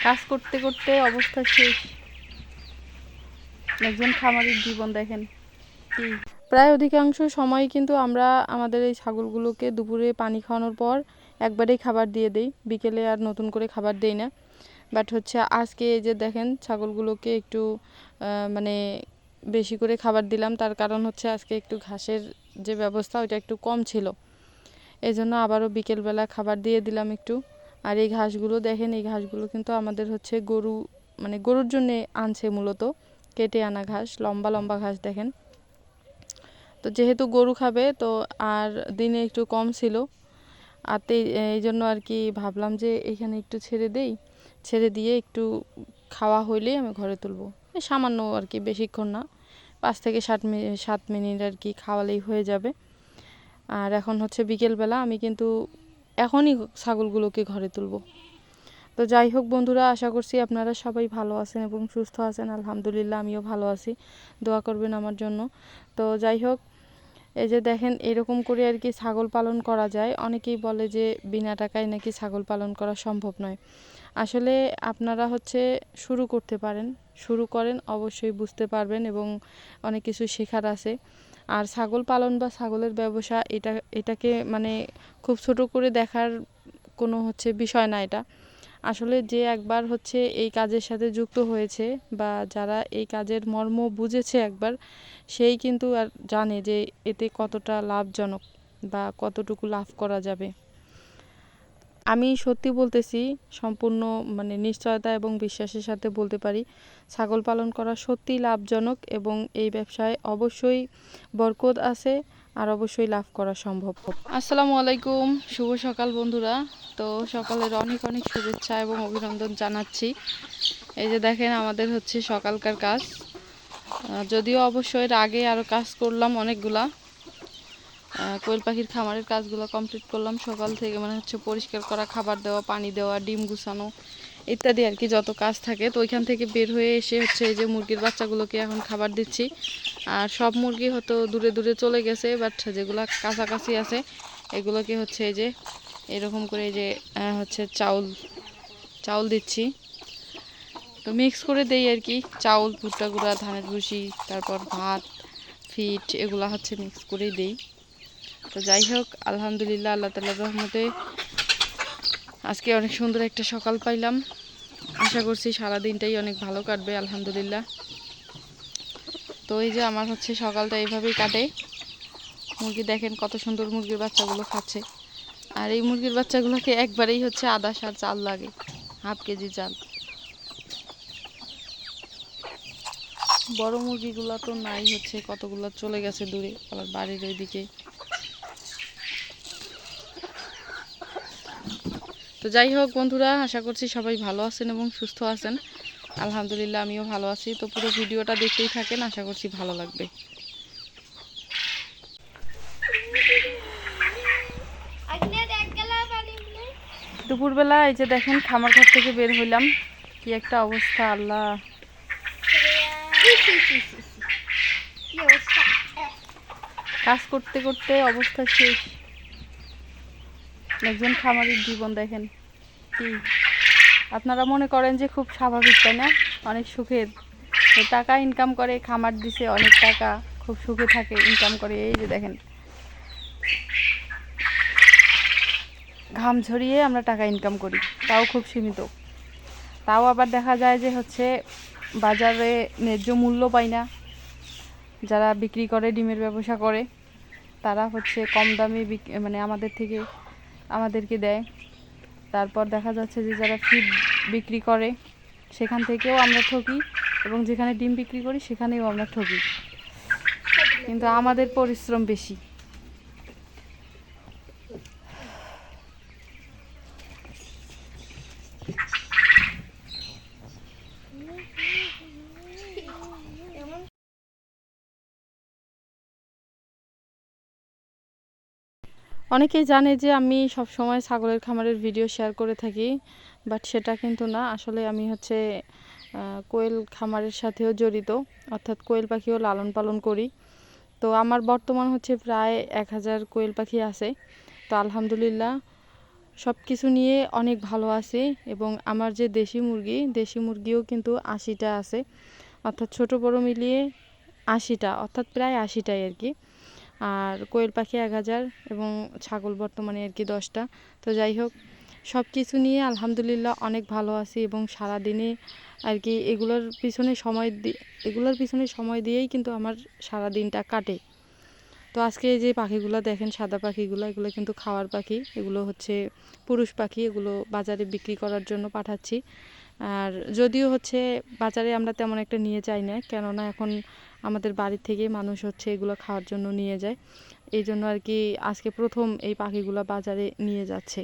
কাজ করতে করতে অবস্থা শেষ। একজন খামারির জীবন দেখেন কি। প্রায় অধিকাংশ সময় কিন্তু আমরা আমাদের এই ছাগলগুলোকে দুপুরে পানি খাওয়ানোর পর একবারেই খাবার দিয়ে দেই, বিকেলে আর নতুন করে খাবার দেই না। বাট হচ্ছে আজকে এই যে দেখেন ছাগলগুলোকে একটু মানে বেশি করে খাবার দিলাম, তার কারণ হচ্ছে আজকে একটু ঘাসের যে ব্যবস্থা ওইটা একটু কম ছিল, এই জন্য আবারও বিকেলবেলা খাবার দিয়ে দিলাম একটু। আর এই ঘাসগুলো দেখেন, এই ঘাসগুলো কিন্তু আমাদের হচ্ছে গরু মানে গরুর জন্য আনছে, মূলত কেটে আনা ঘাস, লম্বা লম্বা ঘাস দেখেন। তো যেহেতু গরু খাবে তো আর দিনে একটু কম ছিল, আর এই জন্য আর কি ভাবলাম যে এখানে একটু ছেড়ে দেই, ছেড়ে দিয়ে একটু খাওয়া হইলেই আমি ঘরে তুলবো। সামান্য আর কি, বেশিক্ষণ না, 5 থেকে 7 মিনিট আর কি খাওয়ালেই হয়ে যাবে। আর এখন হচ্ছে বিকেলবেলা, আমি কিন্তু এখনই ছাগলগুলোকে ঘরে তুলবো। তো যাই হোক বন্ধুরা, আশা করছি আপনারা সবাই ভালো আছেন এবং সুস্থ আছেন। আলহামদুলিল্লাহ আমিও ভালো আছি, দোয়া করবেন আমার জন্য। তো যাই হোক, এই যে দেখেন এরকম করে আর কি ছাগল পালন করা যায়। অনেকেই বলে যে বিনা টাকায় নাকি ছাগল পালন করা সম্ভব নয়। আসলে আপনারা হচ্ছে শুরু করতে পারেন, শুরু করেন, অবশ্যই বুঝতে পারবেন এবং অনেক কিছু শেখার আছে। আর ছাগল পালন বা ছাগলের ব্যবসা, এটাকে মানে খুব ছোট করে দেখার কোনো হচ্ছে বিষয় না। এটা আসলে যে একবার হচ্ছে এই কাজের সাথে যুক্ত হয়েছে বা যারা এই কাজের মর্ম বুঝেছে একবার, সেই কিন্তু আর জানে যে এতে কতটা লাভজনক বা কতটুকু লাভ করা যাবে। আমি সত্যি বলতেছি, সম্পূর্ণ মানে নিশ্চয়তা এবং বিশ্বাসের সাথে বলতে পারি, ছাগল পালন করা সত্যিই লাভজনক এবং এই ব্যবসায় অবশ্যই বরকত আছে আর অবশ্যই লাভ করা সম্ভব। আসসালামু আলাইকুম, শুভ সকাল বন্ধুরা। তো সকালের অনেক অনেক শুভেচ্ছা এবং অভিনন্দন জানাচ্ছি। এই যে দেখেন আমাদের হচ্ছে সকালকার কাজ, যদিও অবশ্যই এর আগে আরও কাজ করলাম অনেকগুলা। কোয়েল পাখির খামারের কাজগুলো কমপ্লিট করলাম সকাল থেকে, মানে হচ্ছে পরিষ্কার করা, খাবার দেওয়া, পানি দেওয়া, ডিম গুছানো ইত্যাদি আর কি যত কাজ থাকে। তো ওইখান থেকে বের হয়ে এসে হচ্ছে এই যে মুরগির বাচ্চাগুলোকে এখন খাবার দিচ্ছি। আর সব মুরগি হয়তো দূরে দূরে চলে গেছে, বাট যেগুলো কাছাকাছি আছে এগুলোকে হচ্ছে এই যে এরকম করে এই যে হচ্ছে চাউল দিচ্ছি। তো মিক্স করে দেই আর কি, চাউল, ভুট্টা গুঁড়া, ধানের ভুসি, তারপর ভাত, ফিট, এগুলো হচ্ছে মিক্স করেই দেই। তো যাই হোক, আলহামদুলিল্লাহ আল্লাহ তাআলার রহমতে আজকে অনেক সুন্দর একটা সকাল পাইলাম। আশা করছি সারা দিনটাই অনেক ভালো কাটবে আলহামদুলিল্লাহ। তো এই যে আমার হচ্ছে সকালটা এইভাবেই কাটে। মুরগি দেখেন কত সুন্দর মুরগির বাচ্চাগুলো খাচ্ছে। আর এই মুরগির বাচ্চাগুলোকে একবারেই হচ্ছে আদা সার চাল লাগে, হাফ কেজি চাল। বড় মুরগিগুলো তো নাই, হচ্ছে কতগুলো চলে গেছে দূরে, আবার বাড়ির ওইদিকে। তো যাই হোক বন্ধুরা, আশা করছি সবাই ভালো আছেন এবং সুস্থ আছেন। আলহামদুলিল্লাহ আমিও ভালো আছি। তো পুরো ভিডিওটা দেখতেই থাকেন, আশা করছি ভালো লাগবে। দুপুরবেলা এই যে দেখেন খামার ঘর থেকে বের হইলাম, কি একটা অবস্থা আল্লাহ। কাজ করতে করতে অবস্থা শেষ। একজন খামারির জীবন দেখেন কি। আপনারা মনে করেন যে খুব স্বাভাবিক, তাই না? অনেক সুখের, টাকা ইনকাম করে, খামার দিছে, অনেক টাকা, খুব সুখে থাকে, ইনকাম করে। এই যে দেখেন ঘাম ঝরিয়ে আমরা টাকা ইনকাম করি, তাও খুব সীমিত। তাও আবার দেখা যায় যে হচ্ছে বাজারে ন্যায্য মূল্য পাই না। যারা বিক্রি করে, ডিমের ব্যবসা করে, তারা হচ্ছে কম দামে মানে আমাদেরকে দেয়। তারপর দেখা যাচ্ছে যে যারা ফিড বিক্রি করে সেখান থেকেও আমরা ঠকি, এবং যেখানে ডিম বিক্রি করি সেখানেও আমরা ঠকি, কিন্তু আমাদের পরিশ্রম বেশি। অনেকেই জানে যে আমি সব সময় ছাগলের খামারের ভিডিও শেয়ার করে থাকি, বাট সেটা কিন্তু না। আসলে আমি হচ্ছে কোয়েল খামারের সাথেও জড়িত, অর্থাৎ কোয়েল পাখিও লালন পালন করি। তো আমার বর্তমান হচ্ছে প্রায় 1000 কোয়েল পাখি আছে। তো আলহামদুলিল্লাহ সব কিছু নিয়ে অনেক ভালো আছি। এবং আমার যে দেশি মুরগিও কিন্তু ৮০টা আছে, অর্থাৎ ছোট বড় মিলিয়ে ৮০টা, অর্থাৎ প্রায় ৮০টাই আর কি। আর কোয়েল পাখি ১,০০০ এবং ছাগল বর্তমানে আর কি 10টা। তো যাই হোক, সব কিছু নিয়ে আলহামদুলিল্লাহ অনেক ভালো আছি। এবং সারাদিনে আর কি এগুলোর পিছনে সময় দিয়েই কিন্তু আমার সারা দিনটা কাটে। তো আজকে এই যে পাখিগুলো দেখেন, সাদা পাখিগুলো, এগুলো কিন্তু খাওয়ার পাখি। এগুলো হচ্ছে পুরুষ পাখি, এগুলো বাজারে বিক্রি করার জন্য পাঠাচ্ছি। আর যদিও হচ্ছে বাজারে আমরা তেমন একটা নিয়ে যাই না, কেননা এখন আমাদের বাড়ির থেকেই মানুষ হচ্ছে এগুলো খাওয়ার জন্য নিয়ে যায়। এই জন্য আর কি আজকে প্রথম এই পাখিগুলো বাজারে নিয়ে যাচ্ছে।